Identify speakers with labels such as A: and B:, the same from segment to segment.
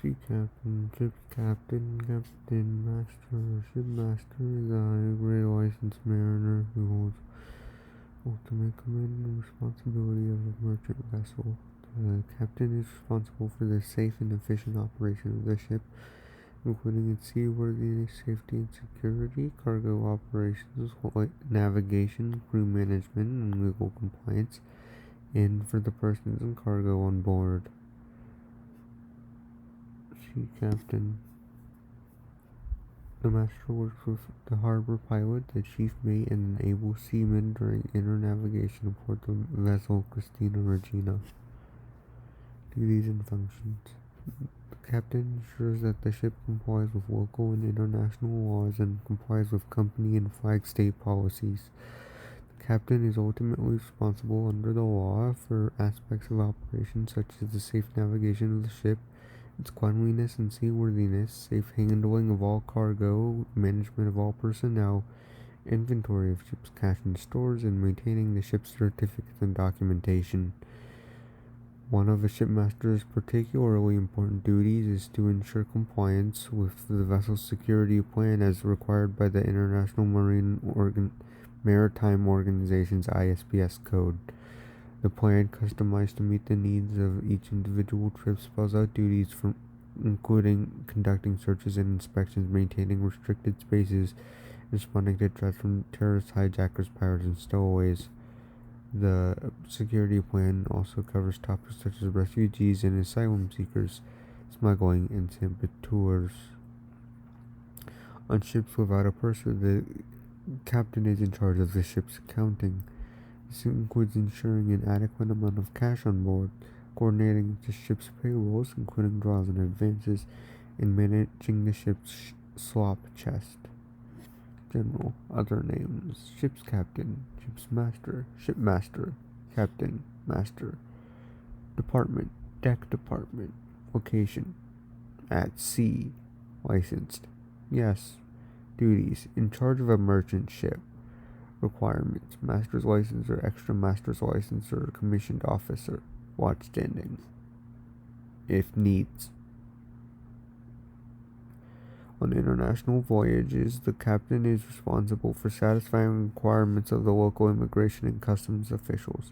A: Sea captain, ship's captain, captain, master. Ship master is a high-grade licensed mariner who holds ultimate command and responsibility of a merchant vessel. The captain is responsible for the safe and efficient operation of the ship, including its seaworthiness, safety and security, cargo operations, navigation, crew management, and legal compliance, and for the persons and cargo on board. Sea captain. The master works with the harbor pilot, the chief mate, and an able seaman during inter navigation aboard the vessel Christina Regina. Duties and functions. The captain ensures that the ship complies with local and international laws and complies with company and flag state policies. The captain is ultimately responsible under the law for aspects of operation such as the safe navigation of the ship, its cleanliness and seaworthiness, safe handling of all cargo, management of all personnel, inventory of ship's cash and stores, and maintaining the ship's certificates and documentation. One of a shipmaster's particularly important duties is to ensure compliance with the vessel's security plan as required by the International Maritime Organization's ISPS code. The plan, customized to meet the needs of each individual trip, spells out duties including conducting searches and inspections, maintaining restricted spaces, responding to threats from terrorists, hijackers, pirates, and stowaways. The security plan also covers topics such as refugees and asylum seekers, smuggling, and saboteurs. On ships without a purser, the captain is in charge of the ship's accounting. This includes ensuring an adequate amount of cash on board, coordinating the ship's payrolls, including draws and advances, and managing the ship's slop chest. General. Other names. Ship's captain, ship's master, shipmaster, captain, master. Department, deck department. Location, at sea. Licensed. Yes. Duties, in charge of a merchant ship. Requirements, master's license or extra master's license or commissioned officer. Watch standing. If needs. On international voyages, the captain is responsible for satisfying requirements of the local immigration and customs officials.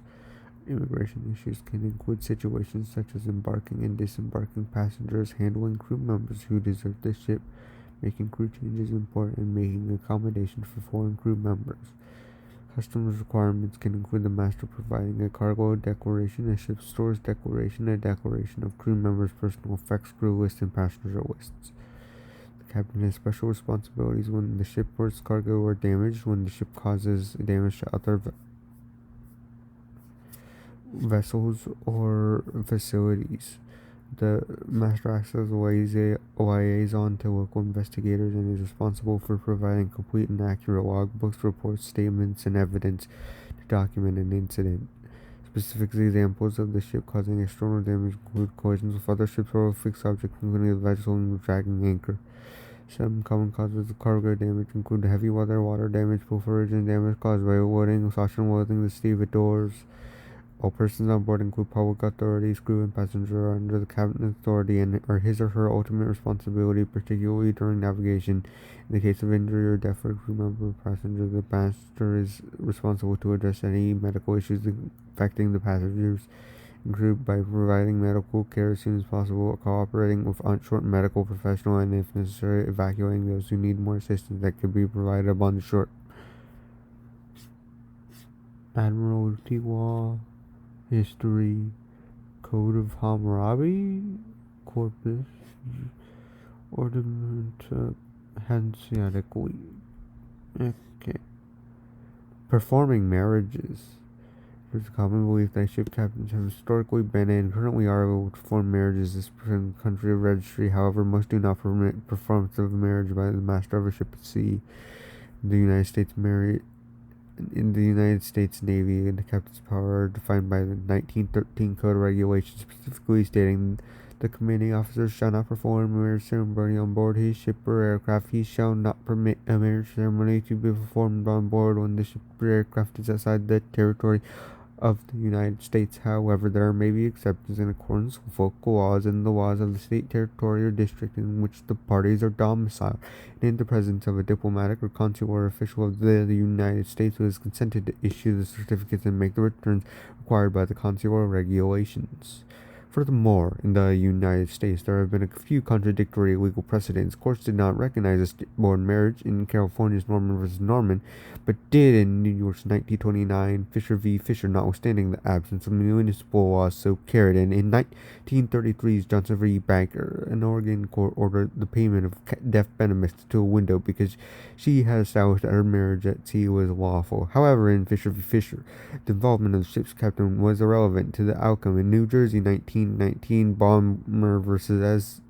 A: Immigration issues can include situations such as embarking and disembarking passengers, handling crew members who desert the ship, making crew changes in port, and making accommodations for foreign crew members. Customs requirements can include the master providing a cargo declaration, a ship stores declaration, a declaration of crew members' personal effects, crew lists, and passenger lists. The captain has special responsibilities when the ship's cargo are damaged, when the ship causes damage to other vessels or facilities. The master acts as a liaison to local investigators and is responsible for providing complete and accurate logbooks, reports, statements, and evidence to document an incident. Specific examples of the ship causing external damage include collisions with other ships or fixed objects, including the vessel and dragging anchor. Some common causes of cargo damage include heavy weather, water damage, pilferage, damage caused by loading, exhaustion, loading the stevedores. All persons on board include public authorities, crew, and passenger are under the captain's authority and are his or her ultimate responsibility, particularly during navigation. In the case of injury or death for a crew member or passenger, the master is responsible to address any medical issues affecting the passengers and crew by providing medical care as soon as possible, cooperating with short medical professional, and if necessary, evacuating those who need more assistance that could be provided upon the shore. Admiralty Law, History, Code of Hammurabi, Corpus, Ordinance Hanseatically. Okay. Performing marriages. There's a common belief that ship captains have historically been and currently are able to perform marriages as per the country of registry. However, most do not permit performance of a marriage by the master of a ship at sea. In the United States Navy, the captain's power are defined by the 1913 Code of Regulations, specifically stating the commanding officer shall not perform a marriage ceremony on board his ship or aircraft. He shall not permit a marriage ceremony to be performed on board when the ship or aircraft is outside the territory of the United States. However, there may be exceptions in accordance with local laws and the laws of the state, territory, or district in which the parties are domiciled, and in the presence of a diplomatic or consular official of the United States who has consented to issue the certificates and make the returns required by the consular regulations. Furthermore, in the United States, there have been a few contradictory legal precedents. Courts did not recognize a stillborn marriage in California's Norman v. Norman, but did in New York's 1929 Fisher v. Fisher, notwithstanding the absence of municipal laws so carried. And in 1933's Johnson v. Banker, an Oregon court ordered the payment of death benefits to a widow because she had established that her marriage at sea was lawful. However, in Fisher v. Fisher, the involvement of the ship's captain was irrelevant to the outcome. In New Jersey, 1919, Bomber versus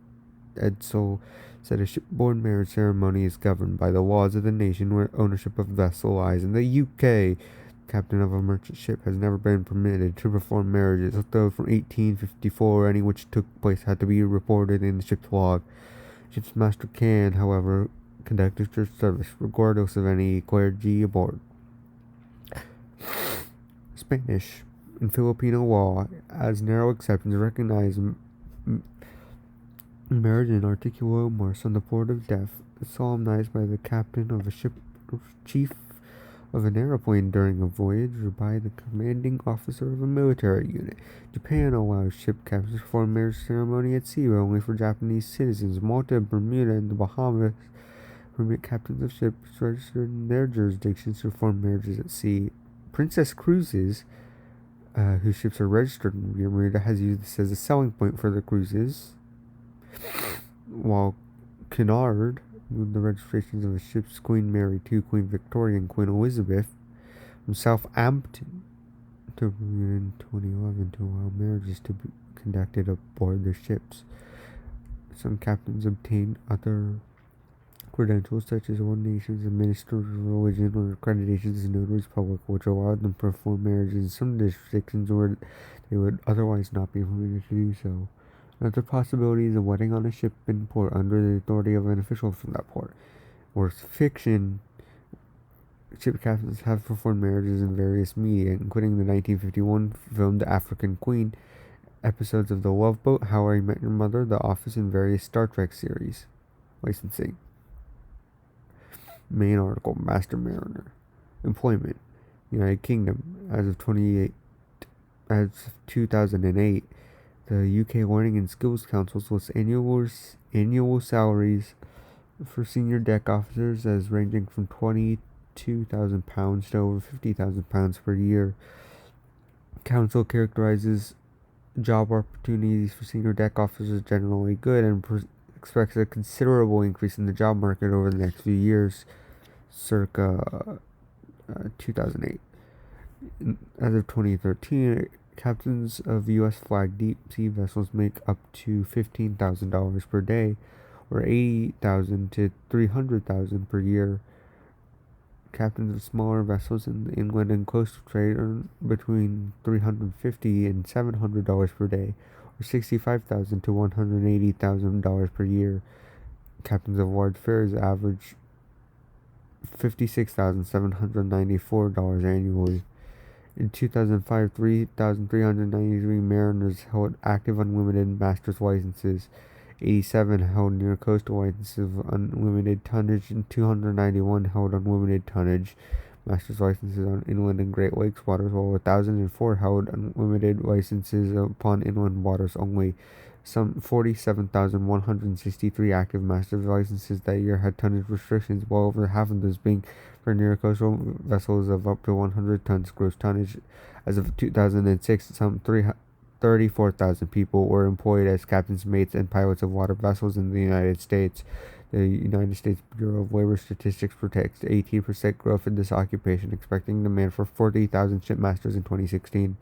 A: Edsel said a shipboard marriage ceremony is governed by the laws of the nation where ownership of the vessel lies. In the UK, captain of a merchant ship has never been permitted to perform marriages, although from 1854 any which took place had to be reported in the ship's log. Ship's master can, however, conduct a church service regardless of any clergy aboard. Spanish. In Filipino law, as narrow exceptions recognize marriage in articulo mortis on the port of death, solemnized by the captain of a ship or chief of an airplane during a voyage or by the commanding officer of a military unit. Japan allows ship captains to perform marriage ceremony at sea, but only for Japanese citizens. Malta, Bermuda, and the Bahamas permit captains of ships registered in their jurisdictions to perform marriages at sea. Princess Cruises, whose ships are registered in Bermuda, has used this as a selling point for the cruises, while Cunard moved the registrations of the ships Queen Mary II, Queen Victoria, and Queen Elizabeth from Southampton to Bermuda in 2011 to allow marriages to be conducted aboard their ships. Some captains obtained other credentials such as ordinations as ministers of religion or accreditations as notaries public, which allowed them to perform marriages in some jurisdictions where they would otherwise not be permitted to do so. Another possibility is a wedding on a ship in port under the authority of an official from that port. Works fiction, ship captains have performed marriages in various media, including the 1951 film The African Queen, episodes of The Love Boat, How I Met Your Mother, The Office, and various Star Trek series. Licensing. Main article, Master Mariner. Employment. United Kingdom. As of 2008, the UK Learning and Skills Council lists annual salaries for senior deck officers as ranging from £22,000 to over £50,000 per year. Council characterizes job opportunities for senior deck officers generally good and expects a considerable increase in the job market over the next few years, circa 2008. As of 2013, captains of U.S. flagged deep-sea vessels make up to $15,000 per day, or $80,000 to $300,000 per year. Captains of smaller vessels in the inland and coastal trade earn between $350 and $700 per day, or $65,000 to $180,000 per year. Captains of large ferries average $56,794 annually. In 2005, 3,393 mariners held active unlimited master's licenses, 87 held near coastal licenses of unlimited tonnage, and 291 held unlimited tonnage master's licenses on inland and Great Lakes waters, while 1,004 held unlimited licenses upon inland waters only. Some 47,163 active master's licenses that year had tonnage restrictions, while over half of those being for near coastal vessels of up to 100 tons gross tonnage. As of 2006, some 34,000 people were employed as captains, mates, and pilots of water vessels in the United States. The United States Bureau of Labor Statistics predicts 18% growth in this occupation, expecting demand for 40,000 shipmasters in 2016.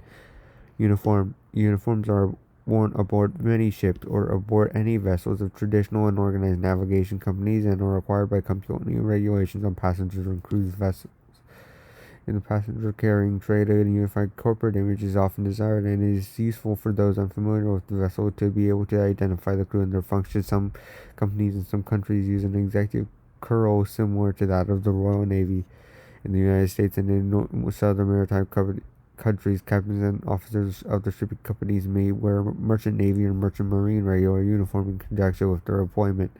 A: Uniforms are worn aboard many ships or aboard any vessels of traditional and organized navigation companies and are required by company regulations on passengers and cruise vessels. In the passenger carrying trade, a unified corporate image is often desired, and it is useful for those unfamiliar with the vessel to be able to identify the crew and their functions. Some companies in some countries use an executive curl similar to that of the Royal Navy. In the United States and in southern maritime countries, captains and officers of the shipping companies may wear merchant navy or merchant marine regular uniform in conjunction with their appointment.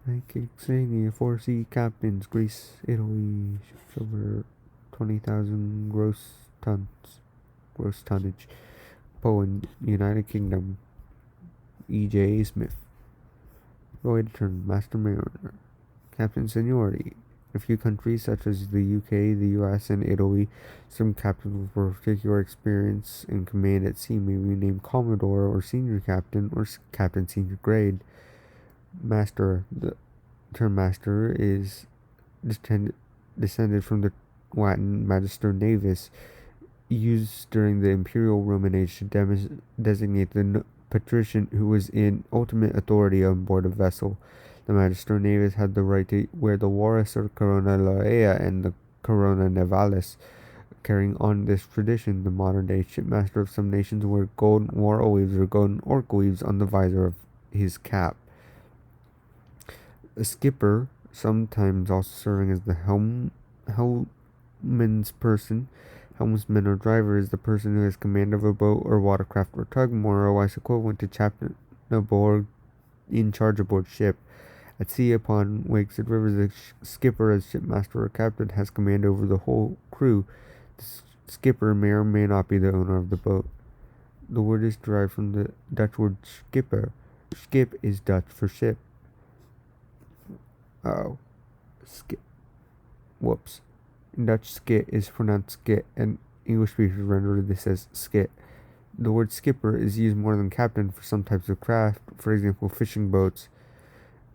A: Ranking extremely 4C captains, Greece, Italy, ships over 20,000 gross tonnage. Poland, United Kingdom, E.J. Smith. Voyage term, Master Mariner. Captain seniority. In a few countries such as the UK, the US, and Italy, some captains with particular experience in command at sea may be named Commodore or Senior Captain or Captain Senior Grade. Master. The term master is descended from the Latin magister navis, used during the imperial Roman age to designate the patrician who was in ultimate authority on board a vessel. The magister navis had the right to wear the Warus or Corona Laurea and the Corona Navalis. Carrying on this tradition, the modern-day shipmaster of some nations wore golden laurel leaves or golden orc leaves on the visor of his cap. A skipper, sometimes also serving as the helmsman's person. Helmsman or driver is the person who has command of a boat or watercraft or tug, more or less equivalent to chaplain aboard in charge aboard ship. At sea, upon lakes and rivers, the skipper, as shipmaster or captain, has command over the whole crew. The skipper may or may not be the owner of the boat. The word is derived from the Dutch word schipper. Skip is Dutch for ship. Skip. Whoops. In Dutch, skit is pronounced skit, and English speakers render this as skit. The word skipper is used more than captain for some types of craft, for example, fishing boats.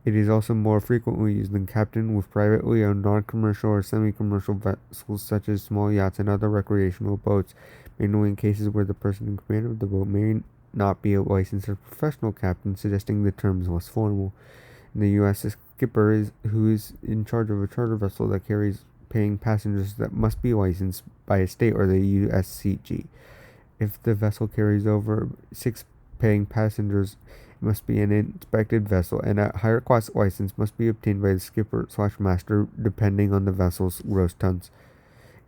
A: It is also more frequently used than captain with privately owned non-commercial or semi-commercial vessels such as small yachts and other recreational boats, mainly in cases where the person in command of the boat may not be a licensed or professional captain, suggesting the term is less formal. In the U.S., a skipper is who is in charge of a charter vessel that carries paying passengers that must be licensed by a state or the USCG. If the vessel carries over 6 paying passengers, it must be an inspected vessel, and a higher class license must be obtained by the skipper/master, depending on the vessel's gross tons.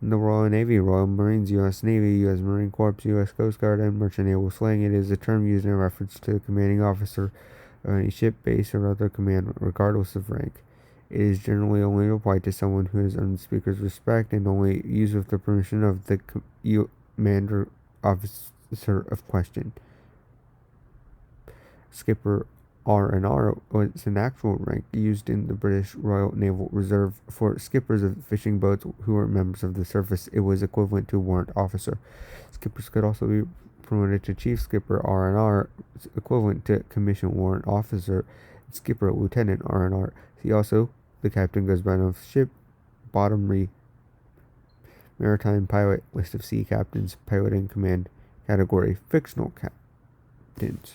A: In the Royal Navy, Royal Marines, U.S. Navy, U.S. Marine Corps, U.S. Coast Guard, and merchant naval slang, it is a term used in reference to the commanding officer of any ship, base, or other command, regardless of rank. It is generally only applied to someone who has earned the speaker's respect and only used with the permission of the commander officer of question. Skipper R&R was an actual rank used in the British Royal Naval Reserve for skippers of fishing boats who were members of the service. It was equivalent to warrant officer. Skippers could also be promoted to chief skipper R&R, equivalent to commission warrant officer, and skipper lieutenant R&R. See also, the captain goes by name of ship, bottom maritime pilot, list of sea captains, pilot in command, category, fictional captains.